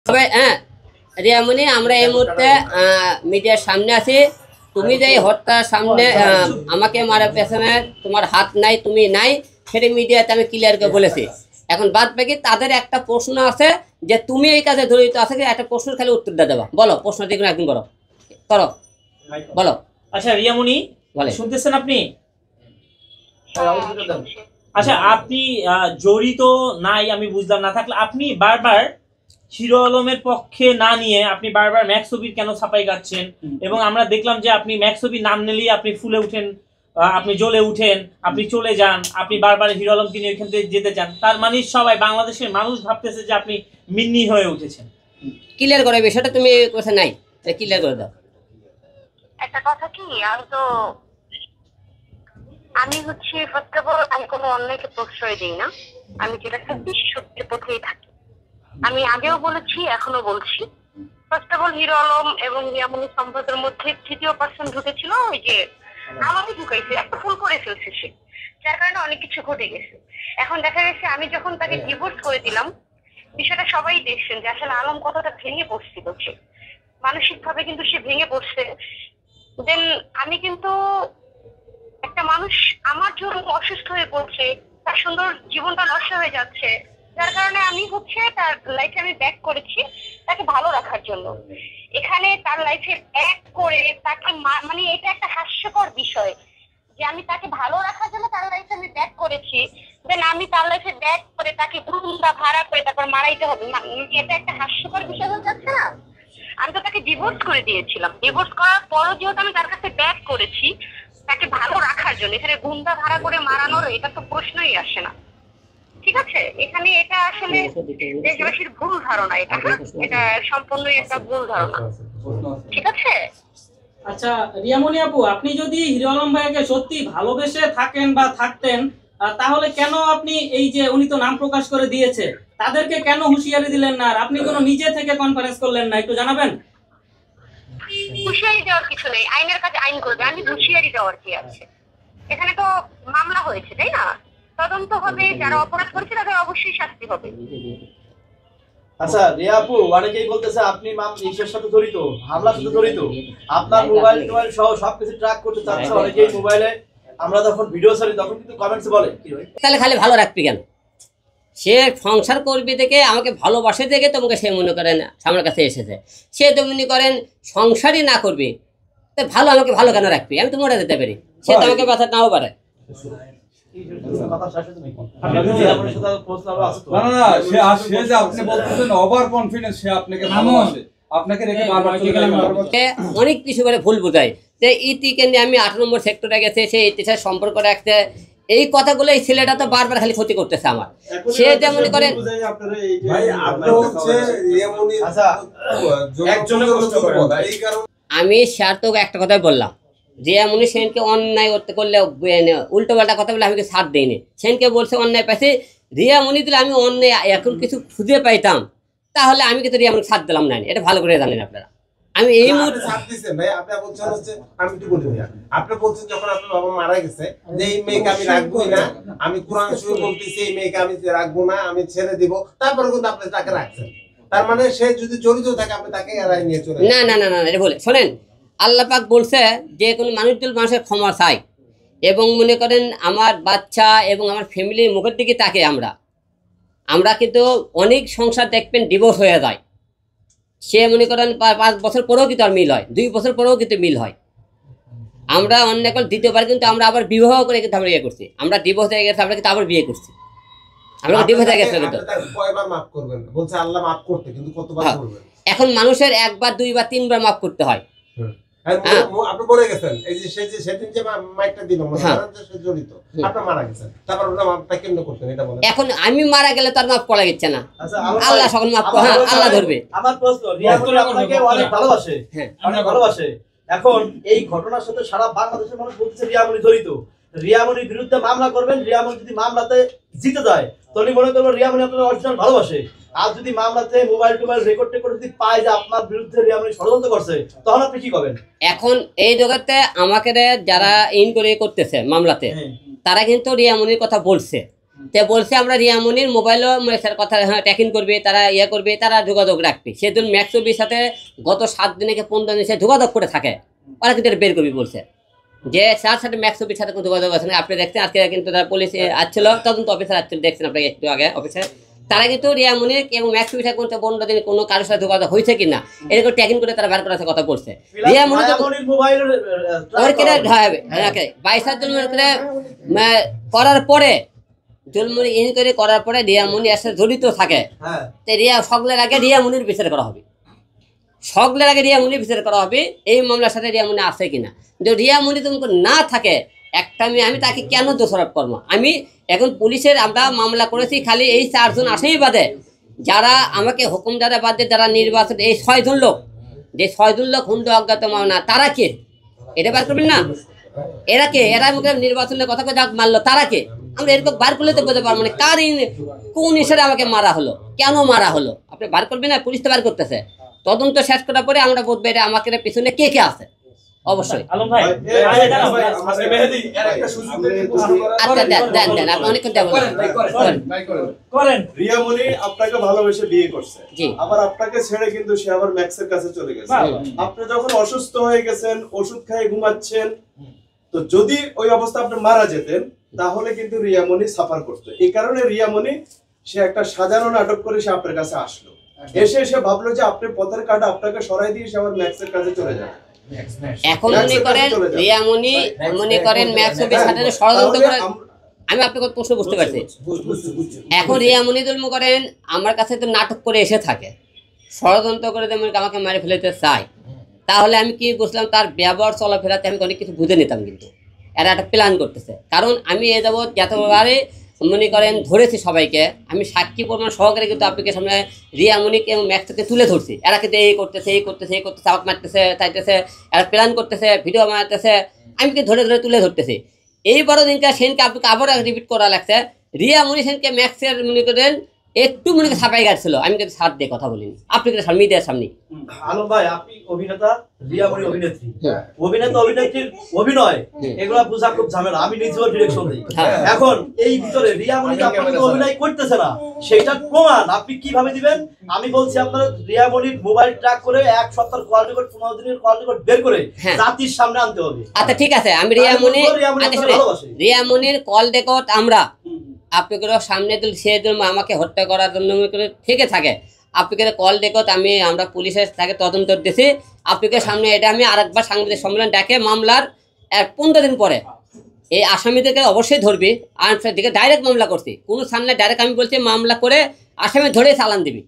তবে হ্যাঁ রিয়ামণি, আমরা এই মুহূর্তে মিডিয়ার সামনে আছি। তুমি যে হত্যার সামনে আমাকে মারার পেছনে তোমার হাত নাই, তুমি নাই, সেটা মিডিয়াতে আমি ক্লিয়ার করে বলেছি। এখন বাদ বাকি তাদের একটা প্রশ্ন আছে যে তুমি এই কাজে জড়িত আছে কি, একটা প্রশ্ন খালি উত্তর দিয়ে দেবা। বলো, প্রশ্ন দিয়ে একদিন করো করো বলো। আচ্ছা রিয়ামণি, শুনতেছেন আপনি? আচ্ছা, আপনি জড়িত নাই আমি বুঝলাম, না থাকলে আপনি বারবার হিরো আলমের পক্ষে না নিয়ে আপনি বারবার ম্যাক্সবির কেন ছাপাই গাচ্ছেন? এবং আমরা দেখলাম যে আপনি ম্যাক্সবির নাম নিলেই আপনি ফুলে উঠেন, আপনি জ্বলে উঠেন, আপনি চলে যান, আপনি বারবার হিরো আলমকে নিয়ে ওইখান থেকে যেতে চান। তার মানে সবাই বাংলাদেশের মানুষ ভাবতেছে যে আপনি মিন্নি হয়ে উঠেছেন। ক্লিয়ার করে বিষয়টা, তুমি কথা নাই ক্লিয়ার করে দাও। একটা কথা কি, আমি হচ্ছে ফার্স্ট অফ অল আমি কোনো অন্যায়কে প্রশ্রয় দিই না। আমি যেটা সত্যি সত্যের পথেই থাকি। আমি আগেও বলেছি, এখনো বলছি। First of all hero Alam এবং রিয়ামণি সম্পর্কের মধ্যে তৃতীয় পার্সন ঢুকেছিল, ওই যে আমাকে ঢুকাইছে, একটা ভুল করে ফেলছে সে, যার কারণে অনেক কিছু ঘটে গেছে। এখন দেখা গেছে আমি যখন তাকে ডিভোর্স করে দিলাম, বিষয়টা সবাই দেখছেন যে আসলে আলম কতটা ভেঙে পড়ছিল, সে মানসিক ভাবে কিন্তু সে ভেঙে পড়ছে। দেন আমি কিন্তু একটা মানুষ আমার জন্য অসুস্থ হয়ে পড়ছে, তার সুন্দর জীবনটা নষ্ট হয়ে যাচ্ছে, যার কারণে আমি হচ্ছে তার লাইফে আমি ব্যাক করেছি তাকে ভালো রাখার জন্য। এখানে তার লাইফে ব্যাক করে তাকে মানে এটা একটা হাস্যকর বিষয় যে আমি তাকে ভালো রাখার জন্য তার লাইফে আমি ব্যাক করেছি, দেন আমি তার লাইফে ব্যাক করে তাকে গুন্ডা ভাড়া করে তারপর মারাইতে হবে, এটা একটা হাস্যকর বিষয় হয়ে যাচ্ছে না? আমি তো তাকে ডিভোর্স করে দিয়েছিলাম, ডিভোর্স করার পরও যেহেতু আমি তার কাছে ব্যাক করেছি তাকে ভালো রাখার জন্য, এখানে গুন্ডা ভাড়া করে মারানোর এটা তো প্রশ্নই আসে না। ঠিক আছে, এখানে এটা আসলে দেশবাসীর ভুল ধারণা, এটা সম্পূর্ণই একটা ভুল ধারণা। ঠিক আছে। আচ্ছা রিয়ামণি আপু, আপনি যদি হিরো আলম ভাইকে সত্যি ভালোবেসে থাকেন বা থাকতেন, তাহলে কেন আপনি এই যে উনি তো নাম প্রকাশ করে দিয়েছে, তাদেরকে কেন হুঁশিয়ারি দিলেন না? আর আপনি কোনো নিজে থেকে কনফারেন্স করলেন না, একটু জানাবেন। হুঁশিয়ারি দেওয়ার কিছু নেই, আইনের কাছে আইন করবে, আমি হুঁশিয়ারি দেওয়ার কি আছে? এখানে তো মামলা হয়েছে, তাই না? তদন্ত হবে, যারা অপরাধ করেছে তাদের অবশ্যই শাস্তি হবে। আচ্ছা রিয়া আপু, অনেকেই বলতেছে আপনি ইসের সাথে জড়িত, হামলার সাথে জড়িত, আপনার মোবাইল সহ সবকিছু ট্র্যাক করতে চাচ্ছে অনেকেই মোবাইলে। আমরা যখন ভিডিও ছাড়ি তখন কিন্তু কমেন্টসে বলে তাহলে খালি ভালো রাখবি কেন? সে সংসার করবি দেখে, আমাকে ভালোবাসে দেখে তোমাকে সে মনে করেন আমার কাছে এসেছে। সে তো মনে করেন সংসারই না করবি, তো ভালো আমাকে ভালো কেন রাখবি? আমি তো মরে যেতে পারি, সে তো আমাকে কথা নাও পারে। অনেক কিছু করে ভুল বোঝায় যে ইতিকে নিয়ে আমি 8 নম্বর সেক্টরে গেছে, সে ইতিহাস সম্পর্ক রাখছে, এই কথাগুলো এই ছেলেটা তো বারবার খালি ক্ষতি করতেছে আমার। সে যেমন করেন আমি স্যার তো একটা কথাই বললাম, রিয়ামণি সেনকে অন্যায় করতে করলে উল্টো পাল্টা কথা বলে আমি ছাড় দিইনি। সেনকে বলছে অন্যায় পাইছে, রিয়ামণি দিলে আমি অন্যায় এখন কিছু খুঁজে পাইতাম তাহলে আমি কিন্তু রিয়ামণি ছাড় দিলাম না, এটা ভালো করে জানেন আপনারা। আমি এই মুহূর্তে ছাড় দিয়েছেন ভাই, আপনি বলছেন হচ্ছে, আমি একটু বলি ভাই, আপনি বলছেন যখন আপনার বাবা মারা গেছে যে এই মেয়েকে আমি রাখবোই না, আমি কোরআন শরীফ বলতেছি এই মেয়েকে আমি রাখবো না, আমি ছেড়ে দিব, তারপরে কিন্তু আপনি তাকে রাখছেন। তার মানে সে যদি জড়িত থাকে আপনি তাকে এড়াই নিয়ে চলে। না না না না, এটা বলে শোনেন, আল্লাহ পাক বলছে যে কোনো মানুষজন মানুষের ক্ষমা চাই, এবং মনে করেন আমার বাচ্চা এবং আমার ফ্যামিলির মুখের দিকে তাকে আমরা কিন্তু অনেক সংসার দেখবেন ডিভোর্স হয়ে যায়, সে মনে করেন 5 বছর পরেও কিন্তু আর মিল হয়, 2 বছর পরেও কিন্তু মিল হয়। আমরা অন্য দ্বিতীয়বার কিন্তু আমরা আবার বিবাহ করে কিন্তু আমরা ইয়ে করছি, আমরা ডিভোর্স হয়ে গেছে আমরা কিন্তু আবার বিয়ে করছি, আমরা ডিভোর্স হয়ে গেছে। কয়বার মাফ করবেন বলছে আল্লাহ মাফ করতে, কিন্তু কতবার করবেন? এখন মানুষের 1 বার 2 বার 3 বার মাফ করতে হয়। আপনি বলে গেছেন এই যে সেদিন যে মাইকটা দিল মনে করেন যে সে জড়িত, আপনি মারা গেছেন, তারপর ওটা মাপটা কেমনে করতেন এটা বলেন। এখন আমি মারা গেলে তার মাফ করা যাচ্ছে না, আল্লাহ সকল মাফ করে, হ্যাঁ আল্লাহ ধরবে। আমার প্রশ্ন, রিয়ামণি আপনাকে অনেক ভালোবাসে, হ্যাঁ অনেক ভালোবাসে, এখন এই ঘটনার সাথে সারা বাংলাদেশের মানুষ বলছে রিয়ামণি জড়িত, রিয়ামণির বিরুদ্ধে মামলা করবেন, রিয়ামণি যদি মামলাতে জিতে যায় তাহলে মনে করবো রিয়ামণি আপনার অরিজিনাল ভালোবাসে, আর যদি মামলাতে মোবাইল টোবাইল রেকর্ড টেকর্ড যদি পায় যে আপনার বিরুদ্ধে রিয়ামণি ষড়যন্ত্র করছে তখন আপনি কি করবেন? এখন এই জগতে আমাকে যারা ইনকোয়ারি করতেছে মামলাতে তারা কিন্তু রিয়ামণির কথা বলছে, তে বলছে আমরা রিয়ামনির মোবাইলও স্যার কথা হ্যাঁ ট্যাকিং করবে, তারা ইয়ে করবে, তারা যোগাযোগ রাখবে। সেদিন ম্যাক্সবির সাথে গত 7 দিনে কি 15 দিনে সে যোগাযোগ করে থাকে, ওরা কিন্তু এটা বের করবি বলছে যে স্যার সাথে ম্যাক্সবির সাথে কোনো যোগাযোগ আছে না। আপনি দেখছেন আজকে কিন্তু তারা পুলিশ আসছিল, তদন্ত অফিসার আসছিল, দেখছেন আপনাকে একটু আগে অফিসে, তারা কিন্তু রিয়ামনির এবং ম্যাক্সবির সাথে কোনো 15 দিনে কোনো কারোর সাথে যোগাযোগ হয়েছে কিনা এরকম ট্যাকিং করে তারা বার করার কথা বলছে। রিয়ামনি তো মোবাইলের ওর কেটে 22 করার পরে জলমুনি ইনকোয়ারি করার পরে রিয়ামনি এর সাথে জড়িত থাকে, হ্যাঁ তো সকলের আগে রিয়ামনির বিচার করা হবে, সকলের আগে রিয়ামনির বিচার করা হবে এই মামলার সাথে রিয়ামনি আছে কিনা। যদি রিয়ামনি তুমি না থাকে একটা আমি তাকে কেন দোষারোপ করবো? আমি এখন পুলিশের আমরা মামলা করেছি খালি এই 4 জন আসামি বাদে, যারা আমাকে হুকুম দ্বারা বাদে যারা নির্বাচন এই 6 জন লোক, যে 6 জন লোক হুন্ড অজ্ঞাত মামলা, তারা কে এটা বার করবেন না? এরা কে? এরা আমাকে নির্বাচনের কথা যা মারলো তারা কে? আমরা এরকম বার করলে তো বলতে পারবো না কার কোন হিসেবে আমাকে মারা হলো, কেন মারা হলো। আপনি বার করবেন না, পুলিশ তো বার করতেছে, তদন্ত শেষ করার পরে আমরা বলবো এটা আমাকে পিছনে কে কে আছে। অবশ্যই আলম ভাই আচ্ছা দেন আপনি অনেকক্ষণ দেন করেন। রিয়ামনি আপনাকে ভালোবেসে বিয়ে করছে, জি। আবার আপনাকে ছেড়ে কিন্তু সে আবার ম্যাক্সের কাছে চলে গেছে। আপনি যখন অসুস্থ হয়ে গেছেন, ওষুধ খেয়ে ঘুমাচ্ছেন, তো যদি ওই অবস্থা আপনি মারা যেতেন তাহলে কিন্তু রিয়ামনি সাফার করতো। এই কারণে রিয়ামনি সে একটা সাজানো নাটক করে সে আপনার কাছে আসলো, এসে সে ভাবলো যে আপনি পথের কাটা আপনাকে সরাই দিয়ে সে আবার ম্যাক্সের কাছে চলে যাবে। এখন মনে করেন রিয়ামনি মনে করেন ম্যাক্সবির সাথে ষড়যন্ত্র করে, আমি আপনাকে প্রশ্ন বুঝতে পারছি। এখন রিয়ামনি মনে করেন আমার কাছে তো নাটক করে এসে থাকে, ষড়যন্ত্র করে আমাকে মারে ফেলতে চায়, তাহলে আমি কি বুঝলাম তার ব্যবহার চলাফেরাতে আমি অনেক কিছু বুঝে নিতাম, কিন্তু এরা একটা প্ল্যান করতেছে। কারণ আমি এ যাবৎ যতবারে মনে করেন ধরেছি সবাইকে, আমি সাক্ষী প্রমাণ সহকারে কিন্তু আপনাকে সামনে রিয়ামনিকে এবং ম্যাক্সকে তুলে ধরছি। এরা কিন্তু এই করতেছে এই করতেছে এই করতেছে, আওয়াজ মারতেছে চাইতেছে, এরা প্ল্যান করতেছে, ভিডিও বানাতেছে, আমি কি ধরে ধরে তুলে ধরতেছি। এই বড় দিনটা সেনকে আপনাকে আবার রিপিট করা লাগছে। রিয়ামনি সেনকে ম্যাক্সের মনে করেন একটু মনে করে ছাপাই গাড়ছিল, আমি কিন্তু সাথ দিয়ে কথা বলিনি, আপনি কিন্তু মিডিয়ার সামনে। আলম ভাই আপনি অভিনেতা, রিয়ামনি অভিনেত্রী, অভিনেতা অভিনেত্রীর অভিনয় এগুলা বোঝা খুব ঝামেলা, আমি নিজেও ডিরেকশন দিই। এখন এই ভিতরে রিয়ামনি আপনি অভিনয় করতেছে না, সেটা প্রমাণ আপনি কিভাবে দিবেন? আমি বলছি আপনারা রিয়ামনির মোবাইল ট্র্যাক করে 1 সপ্তাহ কল রেকর্ড 15 দিনের কল রেকর্ড বের করে জাতির সামনে আনতে হবে। আচ্ছা ঠিক আছে, আমি রিয়ামনির কল রেকর্ড আমরা আপনাকে সামনে সে আমাকে হত্যা করার জন্য থেকে থাকে, আপনাকে কল রেকর্ড আমরা পুলিশের তাকে তদন্ত দিয়েছি আপনাকে সামনে। এটা আমি আরেকবার সাংবাদিক সম্মেলন ডাকে মামলার 15 দিন পরে এই আসামিদেরকে অবশ্যই ধরবি, আর দিকে ডাইরেক্ট মামলা করছি, কোনো সামনে ডাইরেক্ট আমি বলছি মামলা করে আসামি ধরে চালান দিবি।